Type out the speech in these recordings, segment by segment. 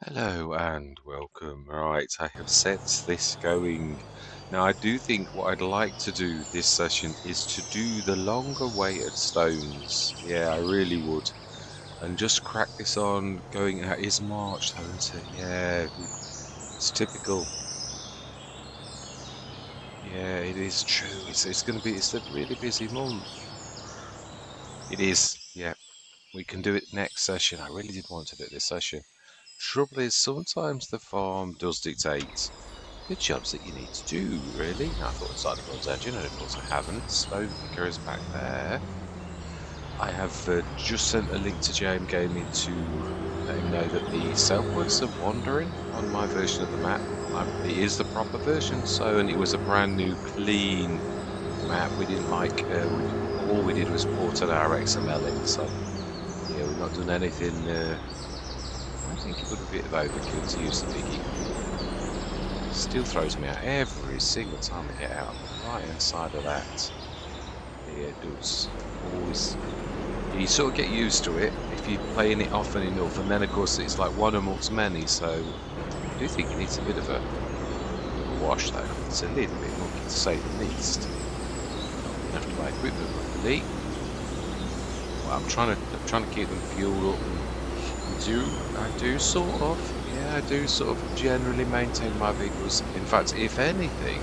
Hello and welcome. Right, I have set this going. Now, I do think what I'd like to do this session is to do the longer weighted stones. Yeah, I really would. And just crack this on going out. Is March though, isn't it? Yeah, it's typical. Yeah, it is true. It's going to be, it's a really busy month. It is. Yeah, we can do it next session. I really did want to do it this session. Trouble is, sometimes the farm does dictate the jobs that you need to do, really. Now, I thought I'd started the guns engine, and of course I haven't. Stone picker is back there. I have just sent a link to JMGaming to let him know that the southwards of wandering on my version of the map, it is the proper version. So, and it was a brand new, clean map. We didn't all we did was ported our XML in. So, yeah, we've not done anything. I think it would be a bit of overkill to use the biggie. Still throws me out every single time I get out on the right hand side of that. Yeah, it does. Always. You sort of get used to it if you're playing it often enough, and then of course it's like one amongst many, so I do think it needs a bit of a wash though. It's a little bit mucky to say the least. Not been enough to buy equipment, luckily. Well, I'm trying to keep them fueled up, and I do sort of, yeah, I do sort of generally maintain my vehicles. In fact, if anything,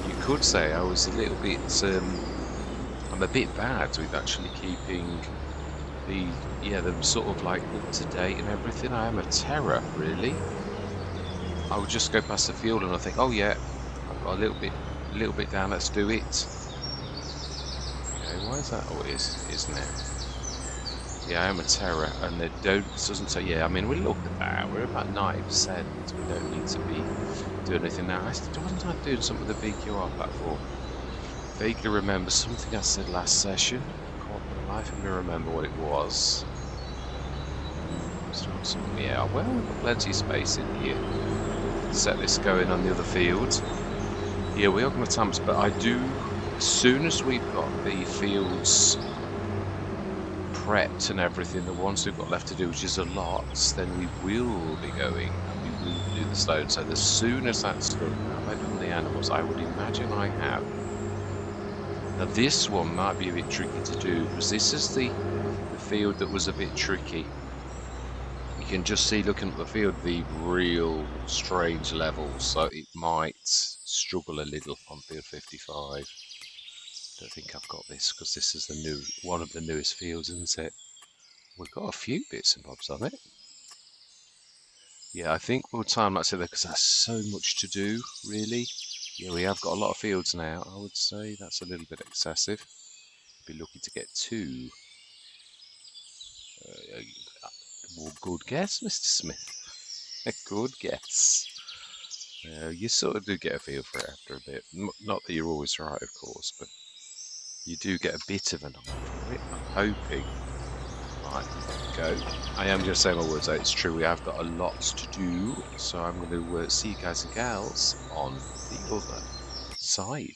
you could say I was a little bit, I'm a bit bad with actually keeping them sort of like up to date and everything. I am a terror, really. I would just go past the field and I think, oh yeah, I've got a little bit down, let's do it. Okay, why is that? Oh, it is now. Yeah, I am a terror, and it doesn't say, yeah, I mean, we look at that, we're about 90%, we don't need to be doing anything now. Wasn't I doing something with the BQR platform? Vaguely remember something I said last session. Can't for the life of me remember what it was. Yeah, well, we've got plenty of space in here. Set this going on the other field. Yeah, we are going to tamps, but I do, as soon as we've got the fields prepped and everything, the ones we've got left to do, which is a lot, then we will be going and we will be doing the stone. So as soon as that's done, have I done the animals? I would imagine I have. Now this one might be a bit tricky to do because this is the field that was a bit tricky. You can just see looking at the field the real strange levels, so it might struggle a little on field 55. Don't think I've got this because this is one of the newest fields, isn't it? We've got a few bits and bobs on it. Yeah, I think we'll time that's it because there's so much to do, really. Yeah, we have got a lot of fields now. I would say that's a little bit excessive. Be lucky to get two. Well, good guess, Mr. Smith. A good guess. You sort of do get a feel for it after a bit. Not that you're always right, of course, but you do get a bit of an eye for it. I'm hoping. Right, there we go. I am just saying my words out. It's true, we have got a lot to do, so I'm going to see you guys and gals on the other side.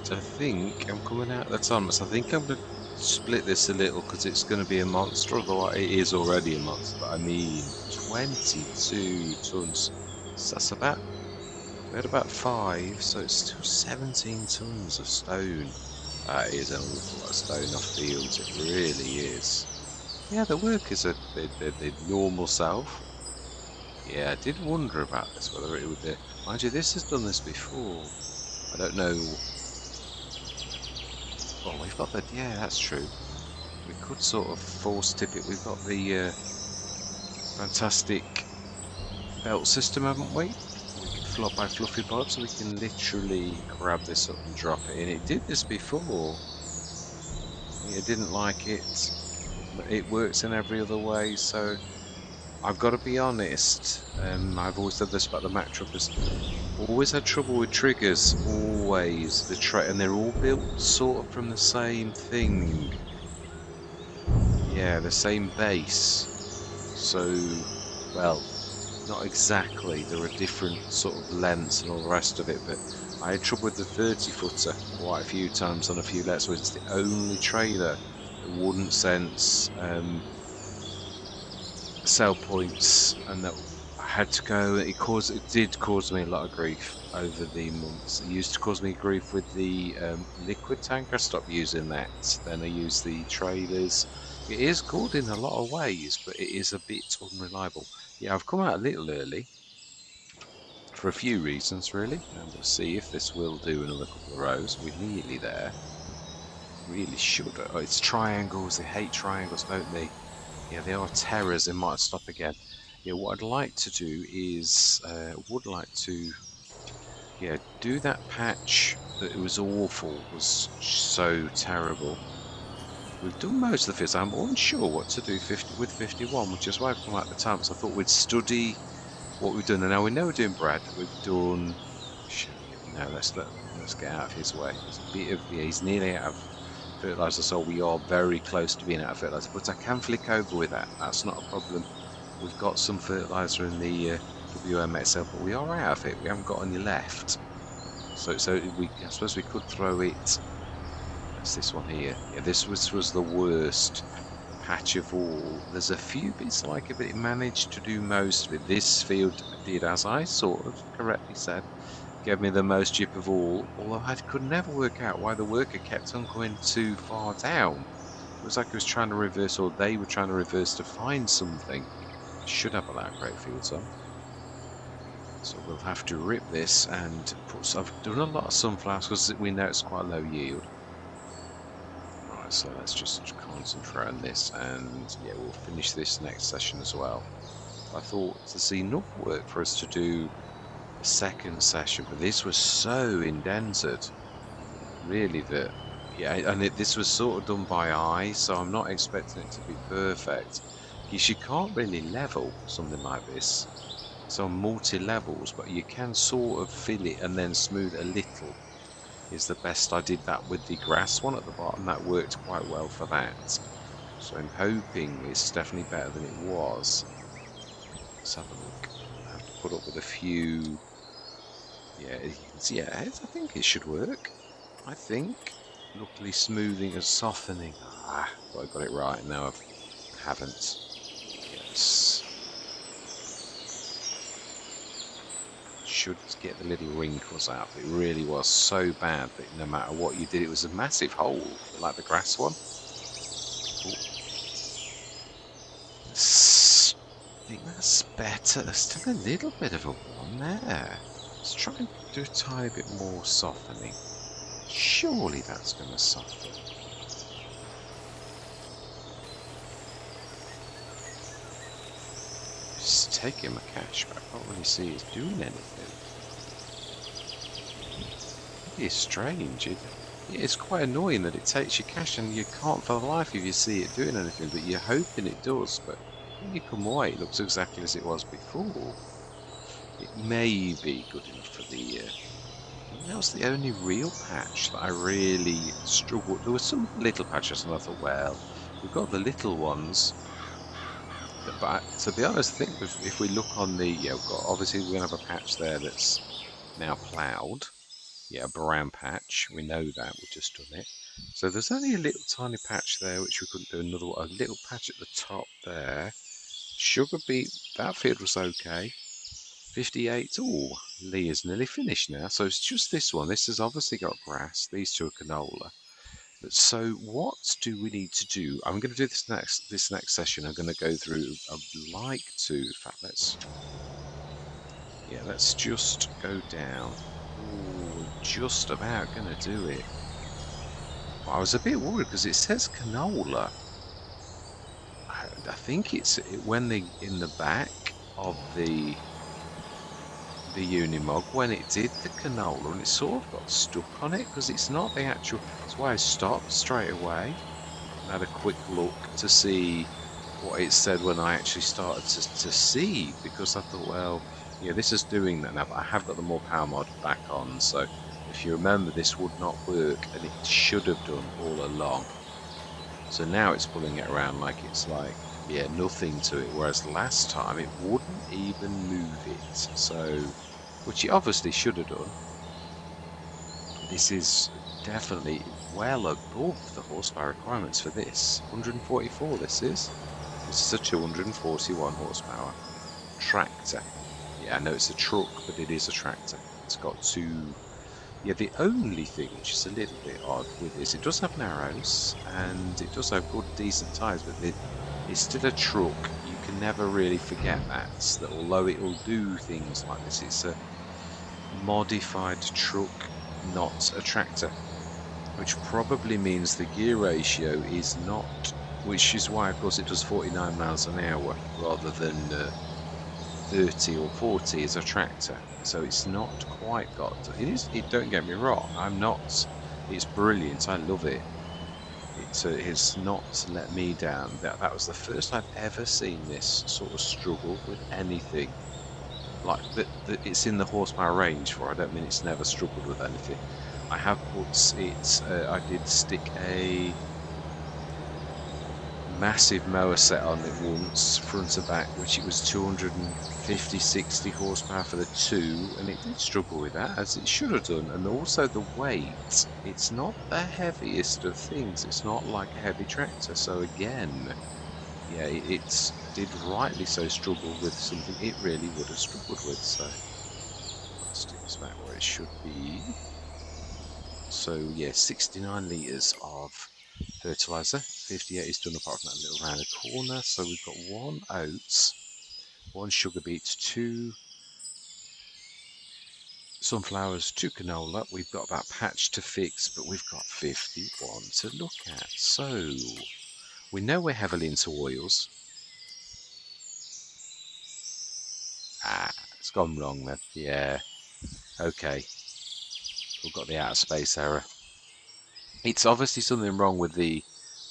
Right, I think I'm coming out of the tunnel, so I think I'm going to split this a little because it's going to be a monster, although it is already a monster, but I mean 22 tons. So that's about, we had about 5, so it's still 17 tons of stone. That is an awful lot of stone off fields, it really is. Yeah, the workers are the normal self. Yeah, I did wonder about this, whether it would, mind you, this has done this before. I don't know. Oh, we've got the, yeah, that's true. We could sort of force tip it. We've got the fantastic belt system, haven't we? We can flop by Fluffy Bob, so we can literally grab this up and drop it in. It did this before. It didn't like it. It works in every other way, so I've got to be honest. I've always said this about the Mac truckers. Always had trouble with triggers. Always and they're all built sort of from the same thing. Yeah, the same base. So, well, not exactly. There are different sort of lengths and all the rest of it, but I had trouble with the 30-footer quite a few times on a few lets where it's the only trailer that wouldn't sense sell points, and that I had to go. It did cause me a lot of grief over the months. It used to cause me grief with the liquid tank. I stopped using that. Then I used the trailers. It is good in a lot of ways, but it is a bit unreliable. Yeah, I've come out a little early for a few reasons, really. And we'll see if this will do another couple of rows. We're nearly there. Really should. Oh, it's triangles. They hate triangles, don't they? Yeah, they are terrors. They might stop again. Yeah, what I'd like to do is, would like to, yeah, do that patch that it was awful, was so terrible. We've done most of the fields. I'm unsure what to do 50 with 51, which is why I've come out the time. So I thought we'd study what we've done. And now we know we're doing Brad. We've done. No, let's get out of his way. There's a bit of, yeah, he's nearly out of fertilizer, so we are very close to being out of fertilizer. But I can flick over with that. That's not a problem. We've got some fertilizer in the WMXL, but we are out of it. We haven't got any left. So I suppose we could throw it. That's this one here. Yeah, this was the worst patch of all. There's a few bits like it, but it managed to do most of it. This field did, as I sort of correctly said, gave me the most jip of all, although I could never work out why the worker kept on going too far down. It was like he was trying to reverse, or they were trying to reverse to find something. I should have allowed great fields on. So we'll have to rip this and put, I've done a lot of sunflowers because we know it's quite low yield. Right, so let's just concentrate on this, and yeah, we'll finish this next session as well. I thought there's enough work for us to do a second session, but this was so indented, really, that, yeah, and this was sort of done by eye, so I'm not expecting it to be perfect. Because you can't really level something like this. It's on multi-levels, but you can sort of fill it and then smooth a little is the best. I did that with the grass one at the bottom. That worked quite well for that. So I'm hoping it's definitely better than it was. Let's have a look. I have to put up with a few. Yeah, yeah, I think it should work. I think. Luckily, smoothing and softening. Ah, thought I got it right. No, I haven't. Yes. Should get the little wrinkles out, but it really was so bad that no matter what you did, it was a massive hole, like the grass one. I think that's better. There's still a little bit of a one there. Let's try and do a tiny bit more softening. Surely that's going to soften. Just taking my cash, but I can't really see it's doing anything. It's strange. It's quite annoying that it takes your cash and you can't for the life of you see it doing anything, but you're hoping it does. But when you come away, it looks exactly as it was before. It may be good enough for the. I think that was the only real patch that I really struggled. There were some little patches, and I thought, well, we've got the little ones. But to be honest, I think if we look on the, yeah, we've got, obviously we're gonna have a patch there that's now ploughed. Yeah, a brown patch. We know that. We've just done it. So there's only a little tiny patch there, which we couldn't do another one. A little patch at the top there. Sugar beet, that field was okay. 58. Oh, Lee is nearly finished now. So it's just this one. This has obviously got grass. These two are canola. But so what do we need to do? I'm going to do this next session. I'm going to go through. I'd like to. In fact, let's just go down. Ooh, just about going to do it. I was a bit worried because it says canola. I think it's when in the back of the Unimog when it did the canola and it sort of got stuck on it because it's not the actual. That's why I stopped straight away and had a quick look to see what it said when I actually started to see, because I thought, well, yeah, this is doing that now, but I have got the more power mod back on, so if you remember, this would not work and it should have done all along. So now it's pulling it around like it's like, yeah, nothing to it, whereas last time it wouldn't even move it. So, which it obviously should have done. This is definitely well above the horsepower requirements for this. 144 this is. This is a 241 horsepower tractor. Yeah, I know it's a truck, but it is a tractor. It's got two. Yeah, the only thing which is a little bit odd with this, it does have narrows and it does have good, decent tyres, but it's still a truck. You can never really forget that although it will do things like this, it's a modified truck, not a tractor, which probably means the gear ratio is not, which is why, of course, it does 49 miles an hour rather than 30 or 40 as a tractor. So it's not quite got. It is. It, don't get me wrong. I'm not. It's brilliant. I love it. It's not let me down. That was the first I've ever seen this sort of struggle with anything. Like that it's in the horsepower range for. I don't mean it's never struggled with anything. I have put it. I did stick a massive mower set on it once, front to back, which it was 250-60 horsepower for the two, and it did struggle with that, as it should have done. And also the weight, it's not the heaviest of things. It's not like a heavy tractor. So again, yeah, it did rightly so struggle with something it really would have struggled with. So let's stick this back where it should be. So yeah, 69 litres of fertilizer. 58 is done apart from that little round corner. So we've got 1 oats, 1 sugar beet, 2 sunflowers, 2 canola. We've got that patch to fix, but we've got 51 to look at. So we know we're heavily into oils. It's gone wrong then. Yeah, okay. We've got the outer space error. It's obviously something wrong with the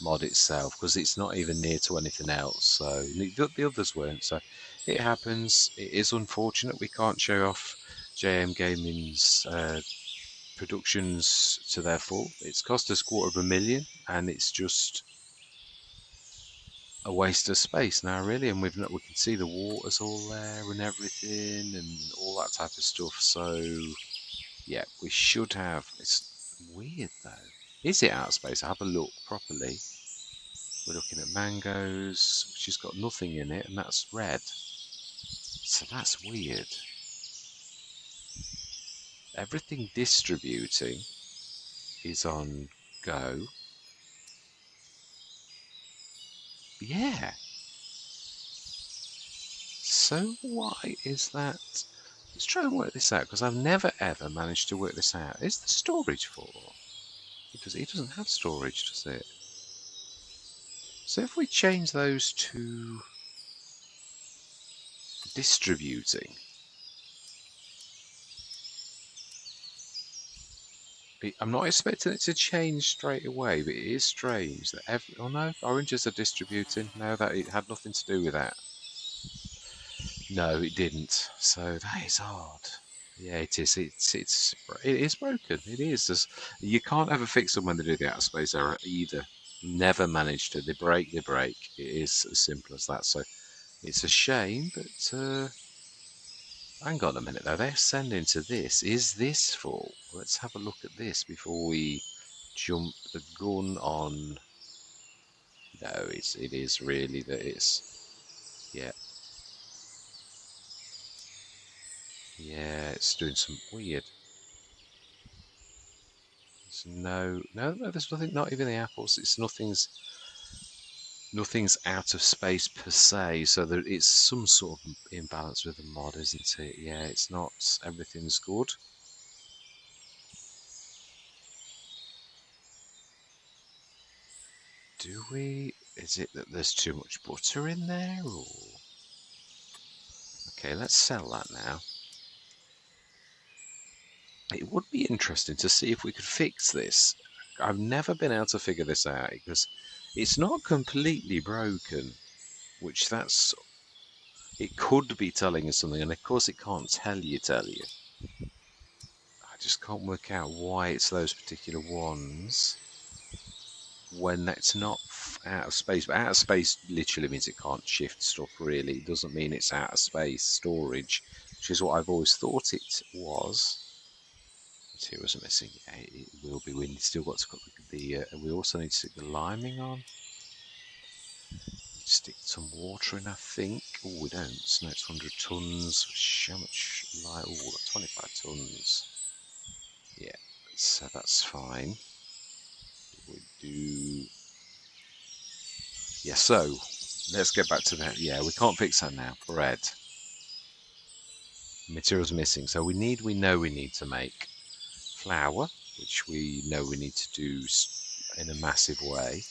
mod itself because it's not even near to anything else. So the others weren't. So it happens. It is unfortunate we can't show off JMGaming's productions to their full. It's cost us $250,000, and it's just a waste of space now, really. And we can see the water's all there and everything and all that type of stuff. So yeah, we should have. It's weird though. Is it out of space? Have a look properly. We're looking at mangoes, which has got nothing in it, and that's red. So that's weird. Everything distributing is on go. Yeah. So why is that? Let's try and work this out, because I've never ever managed to work this out. Is the storage full? It doesn't have storage, does it? So if we change those to distributing, I'm not expecting it to change straight away, but it is strange that oh no, oranges are distributing. No, that it had nothing to do with that. No, it didn't. So that is odd. Yeah, it is. It is broken. It is. You can't ever fix them when they do the outer space error either. Never managed to. They break. They break. It is as simple as that. So it's a shame, but Hang on a minute though, they're sending to this. Is this full? Let's have a look at this before we jump the gun on. No, it is really that it's, yeah. Yeah, it's doing some weird. There's no, there's nothing, not even the apples. It's nothing's out of space per se, so that it's some sort of imbalance with the mod, isn't it? Yeah, it's not, everything's good. Do we, is it that there's too much butter in there, or? Okay, let's sell that now. It would be interesting to see if we could fix this. I've never been able to figure this out because it's not completely broken, which that's, it could be telling us something, and of course it can't tell you. I just can't work out why it's those particular ones when it's not out of space. But out of space literally means it can't shift stuff, really. It doesn't mean it's out of space storage, which is what I've always thought it was. Materials are missing. Yeah, it will be. We still got to put the. We also need to stick the liming on. Stick some water in, I think. Oh, we don't. No, it's 100 tons. How much? Like, oh, 25 tons. Yeah, so that's fine. We do. Yeah, so let's get back to that. Yeah, we can't fix that now. Bread. Materials missing. So we know we need to make flour, which we know we need to do in a massive way.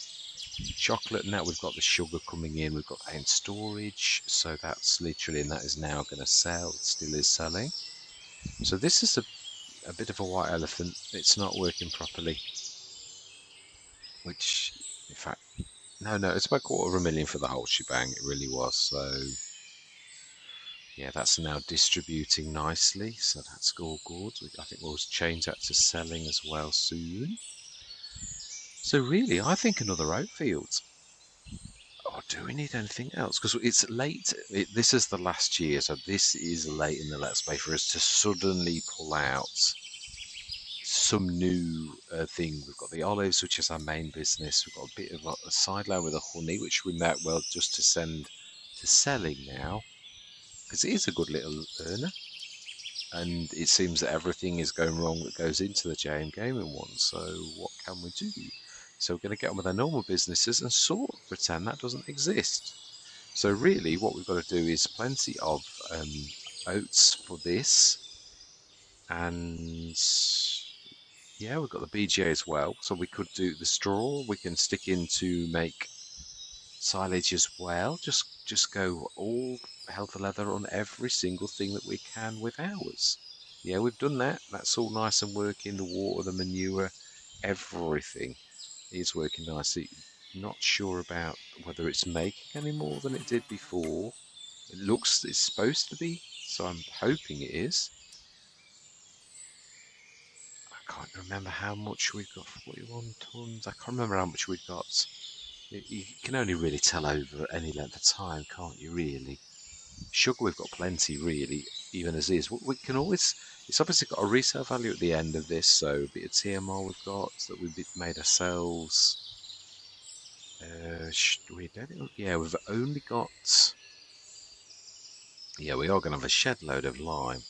Chocolate, now we've got the sugar coming in, we've got that in storage, so that's literally, and that is now going to sell, it still is selling. So this is a bit of a white elephant, it's not working properly, which, in fact, no, it's about $250,000 for the whole shebang, it really was, so yeah, that's now distributing nicely, so that's all good. I think we'll change that to selling as well soon. So really, I think another oat field. Oh, do we need anything else? Because it's late. This is the last year, so this is late in the Let's Play for us to suddenly pull out some new thing. We've got the olives, which is our main business. We've got a bit of a sideline with the honey, which we might well just to send to selling now, because it is a good little earner. And it seems that everything is going wrong that goes into the JMGaming one. So what can we do? So we're going to get on with our normal businesses and sort of pretend that doesn't exist. So really what we've got to do is plenty of oats for this, and yeah, we've got the BGA as well, so we could do the straw, we can stick in to make silage as well, just go all hell for leather on every single thing that we can with ours. Yeah, we've done that, that's all nice and working, the water, the manure, everything is working nicely. Not sure about whether it's making any more than it did before. It looks, it's supposed to be, so I'm hoping it is. I can't remember how much we've got, 41 tons. I can't remember how much we've got. You can only really tell over any length of time, can't you, really? Sugar, we've got plenty, really, even as is. We can always, it's obviously got a resale value at the end of this, so a bit of TMR we've got that we've made ourselves. Yeah, we've only got, yeah, we are going to have a shed load of lime.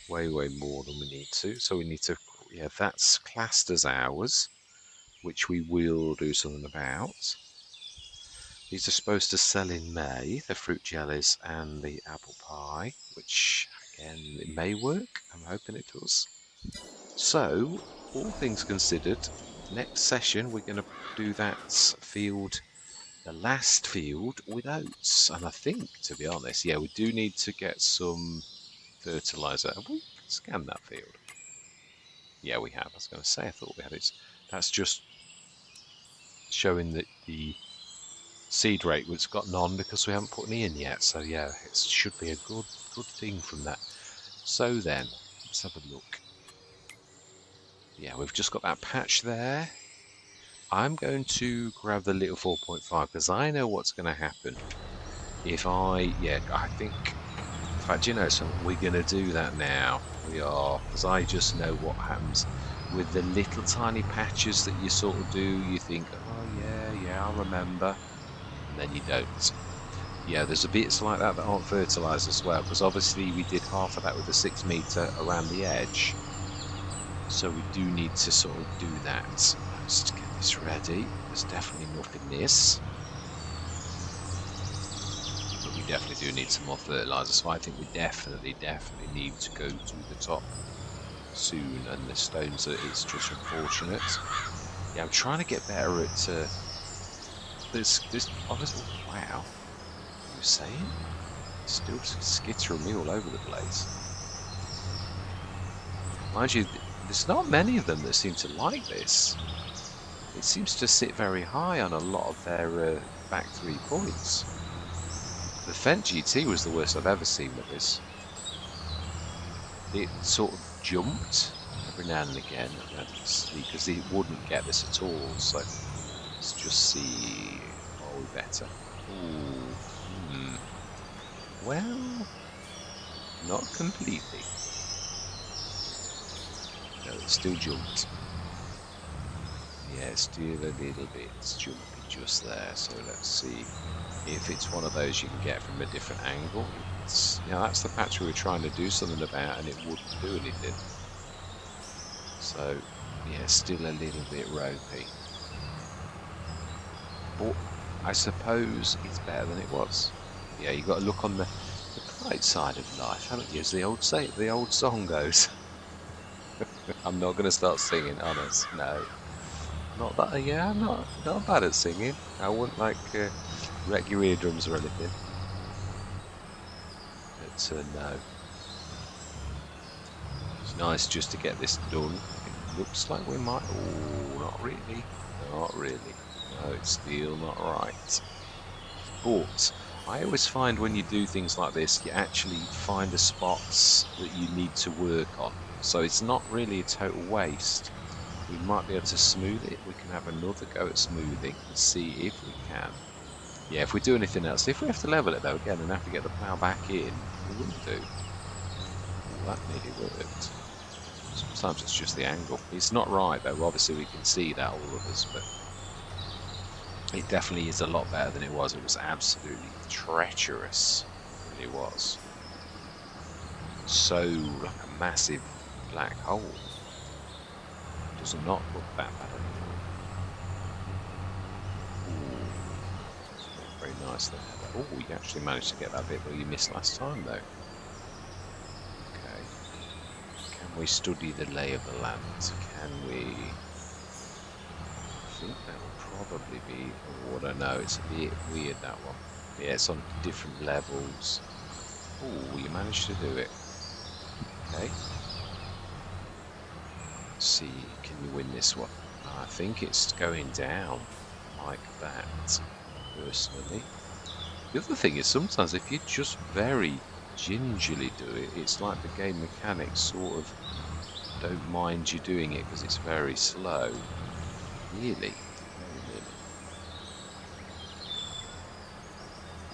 Way more than we need to. So we need to, yeah, that's classed as ours, which we will do something about. These are supposed to sell in May, the fruit jellies and the apple pie, which again, it may work. I'm hoping it does. So, all things considered, next session we're going to do that field, the last field with oats. And I think, to be honest, yeah, we do need to get some fertilizer. Have we scanned that field? Yeah, we have. I was going to say, I thought we had it. That's just showing that the seed rate was got none because we haven't put any in yet. So yeah, it should be a good thing from that. So then, let's have a look. Yeah, we've just got that patch there. I'm going to grab the little 4.5 because I know what's going to happen. If I think fact, you know something, we're going to do that now. We are, because I just know what happens with the little tiny patches that you sort of do. You think, oh yeah, I remember, and then you don't. Yeah, there's a bits like that that aren't fertilised as well, because obviously we did half of that with the 6 metre around the edge. So we do need to sort of do that. Let's just get this ready. There's definitely enough in this. But we definitely do need some more fertiliser. So I think we definitely need to go to the top soon. And the stones, it's just unfortunate. Yeah, I'm trying to get better at this obviously. Wow, what are you saying? Still skittering me all over the place. Mind you, there's not many of them that seem to like this. It seems to sit very high on a lot of their back 3 points. The Fent GT was the worst I've ever seen with this. It sort of jumped every now and again, because it wouldn't get this at all. So let's just see. Are we better? Ooh, well, not completely. No, it still jumped. Yeah, still a little bit jumpy just there. So let's see if it's one of those you can get from a different angle. It's, you know, that's the patch we were trying to do something about, and it wouldn't do anything. So yeah, still a little bit ropey. But I suppose it's better than it was. Yeah, you got to look on the bright side of life, haven't you? As the old song goes. I'm not going to start singing, honest. No, not that. Yeah, I'm not bad at singing. I wouldn't like wreck your eardrums or anything. But no, it's nice just to get this done. It looks like we might. Oh, not really. Not really. No, it's still not right. But I always find when you do things like this, you actually find the spots that you need to work on. So it's not really a total waste. We might be able to smooth it. We can have another go at smoothing and see if we can. Yeah, if we do anything else. If we have to level it though again and have to get the plough back in, we will do. Oh, that nearly worked. Sometimes it's just the angle. It's not right though. Obviously we can see that, all of us, but it definitely is a lot better than it was. It was absolutely treacherous. It really was. So, like a massive black hole. It does not look that bad anymore. Ooh, it's not very nice there. Oh, you actually managed to get that bit that you missed last time, though. Okay. Can we study the lay of the land? Can we? I think that will probably be. Oh, I don't know. It's a bit weird, that one. Yeah, it's on different levels. Oh, you managed to do it. Okay. Let's see, can you win this one? I think it's going down like that, personally. The other thing is sometimes if you just very gingerly do it, it's like the game mechanics sort of don't mind you doing it because it's very slow. Nearly, very nearly.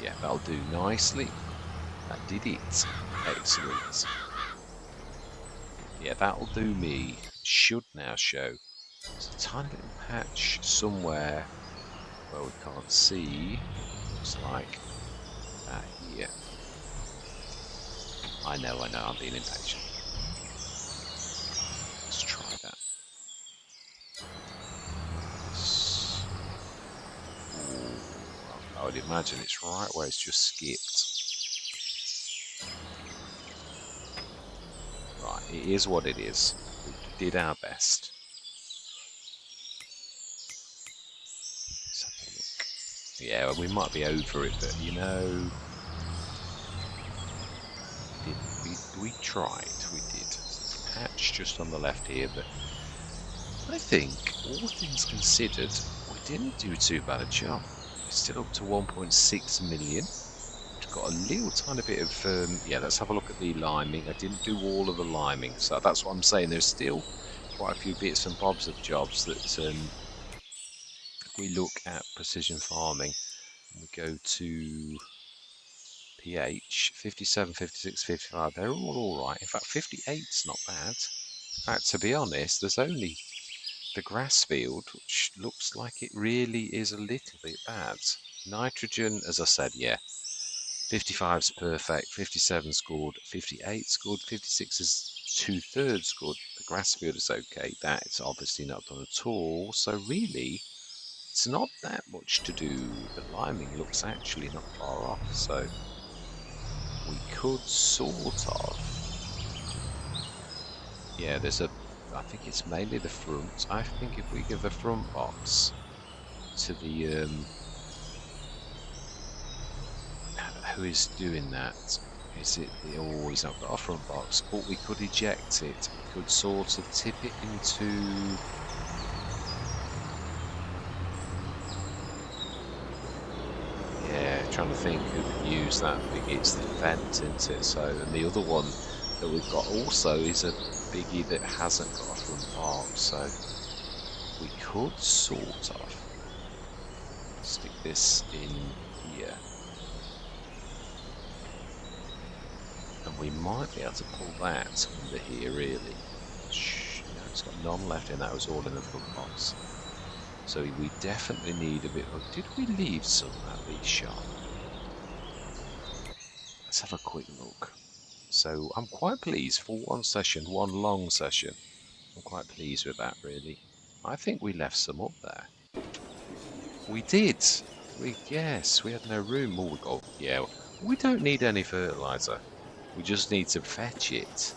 Yeah, that'll do nicely. That did it. Excellent. Yeah, that'll do me. Should now show. There's a tiny little patch somewhere where we can't see. Looks like that here. I know, I'm being impatient. Let's try that. Ooh, I would imagine it's right where it's just skipped. Right, it is what it is. We did our best. Let's have a look. Yeah, we might be over it, but you know, we tried. We did. There's a patch just on the left here, but I think, all things considered, we didn't do too bad a job. We're still up to 1.6 million. We've got a little tiny bit of, yeah, let's have a look at the liming. I didn't do all of the liming, so that's what I'm saying. There's still quite a few bits and bobs of jobs that if we look at precision farming, and we go to pH, 57, 56, 55, they're all alright. In fact, 58's not bad. In fact, to be honest, there's only the grass field, which looks like it really is a little bit bad. Nitrogen, as I said, yeah, 55's perfect, 57's good, 58's good, 56 is 2/3 good. The grass field is okay. That's obviously not done at all. So really, it's not that much to do. The liming looks actually not far off. So we could sort of, yeah. I think it's mainly the front. I think if we give the front box to the who is doing that? Is it the, oh, he's not got a front box, but we could eject it. We could sort of tip it into, yeah, trying to think who could use that. It's the vent, isn't it? So, and the other one that we've got also is a biggie that hasn't got a front box. So we could sort of stick this in here. And we might be able to pull that under here, really. No, it's got none left in that. Was all in the front box. So we definitely need a bit of... Did we leave some at the shop? Let's have a quick look. So I'm quite pleased for one session, one long session. I'm quite pleased with that, really. I think we left some up there. We did. Yes, we had no room. Oh, we got... Yeah, we don't need any fertilizer. We just need to fetch it.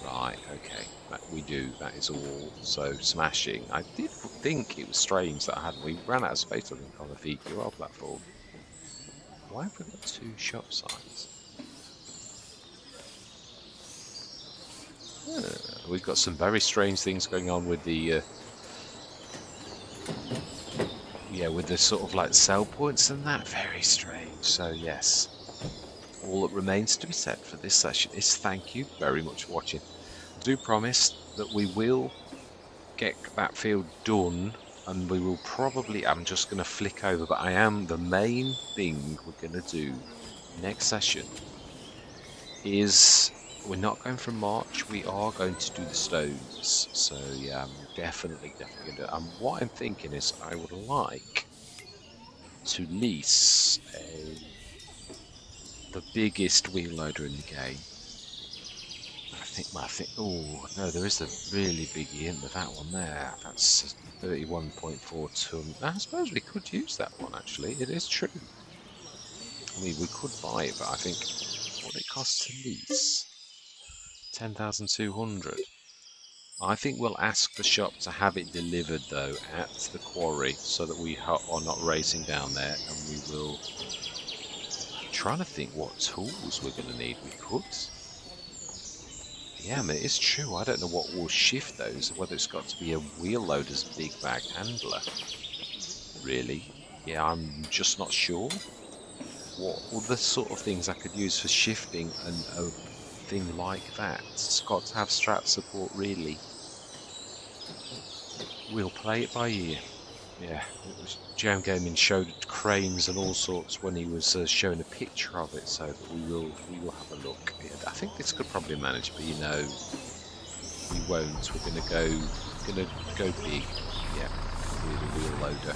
Right, okay, that we do, that is all. So, smashing. I did think it was strange that we ran out of space, I think, on the VQL platform. Why have we got two shop signs? We've got some very strange things going on with the, yeah, with the sort of like sell points and that. Very strange. So, yes. All that remains to be said for this session is thank you very much for watching. I do promise that we will get that field done, and we will probably, I'm just going to flick over, but the main thing we're going to do next session is, we're not going from March, we are going to do the stones. So yeah, I'm definitely going to do it. And what I'm thinking is I would like to lease the biggest wheel loader in the game. I think, oh no, there is a really biggie, isn't there? That one there, that's 31.4 ton. I suppose we could use that one, actually. It is true. I mean, we could buy it, but I think what it costs to lease, 10,200. I think we'll ask the shop to have it delivered, though, at the quarry, so that we are not racing down there, and we will... I'm trying to think what tools we're going to need. We could... Yeah, I mean, it's true. I don't know what will shift those, whether it's got to be a wheel loader's big bag handler. Really? Yeah, I'm just not sure. What other sort of things I could use for shifting a thing like that? It's got to have strap support, really. We'll play it by ear. Yeah, it was JMGaming showed cranes and all sorts when he was showing a picture of it, so but we will have a look. Yeah, I think this could probably manage, but you know, we won't. We're gonna go big. Yeah, with the wheel loader.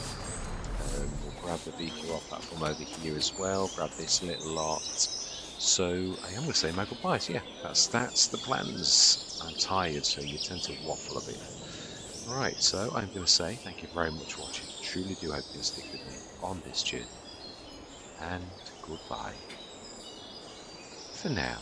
We'll grab the VQR platform over here as well. Grab this little lot. So I am gonna say my goodbyes. Yeah, that's the plans. I'm tired, so you tend to waffle a bit. Right, so I'm going to say thank you very much for watching. Truly do hope you can stick with me on this journey. And goodbye for now.